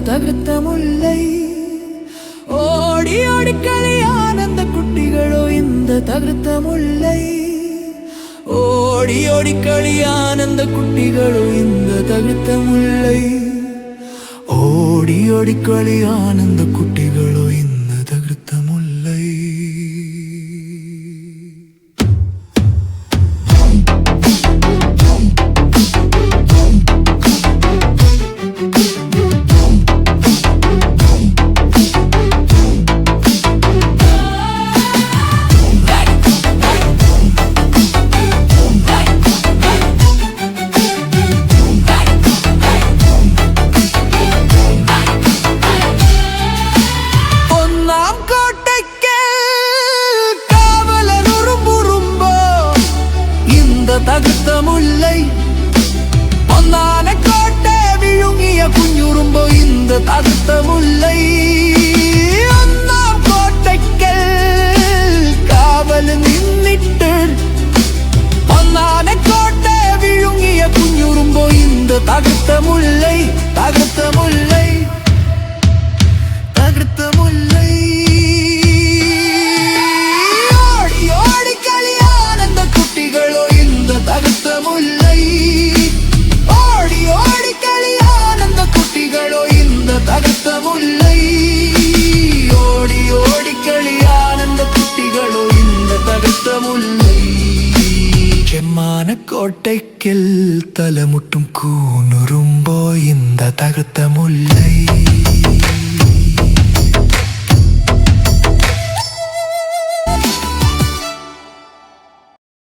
തകർത്ത മുല്ലൈ ഓടി ഓടി കളിയാനന്ദ കുട്ടികളോ இந்த തകർത്ത മുല്ലൈ ഓടി ഓടി കളിയാനന്ദ കുട്ടികളോ இந்த തകർത്ത മുല്ലൈ ഓടി ഓടി കളിയാനന്ദ കുട്ടികളോ ഇന്ന് തകർത്ത മുല്ലൈ തകർത്ത മുല്ലൈ ഒന്നാനക്കോട്ടെ വിഴുങ്ങിയ കുഞ്ഞുറുമ്പോ இந்த തകർത്ത മുല്ലൈ ഒന്നാം കോട്ടയ്ക്കൽ കാവൽ നിന്നിട്ട് ഒന്നാനക്കോട്ടെ വിഴുങ്ങിയ കുഞ്ഞുറുമ്പോ இந்த തകർത്ത മുല്ലൈ തകർത്ത മുല്ലൈ തകർത്ത മുല്ലൈ ഓടി ഓടി കളിയാനന്ദ കുട്ടികളോ തകർത്ത മുല്ലൈ ഓടി ഓടി കളിയാനന്ദ കുട്ടികളോ இந்த തകർത്ത മുല്ലൈ ഓടി ഓടി കളിയാനന്ദ കുട്ടികളോ இந்த തകർത്ത മുല്ലൈ ചെമ്മാനക്കോട്ടയ്ക്കൽ തലമുട്ടും കൂനുറുമ്പോ இந்த തകർത്ത മുല്ലൈ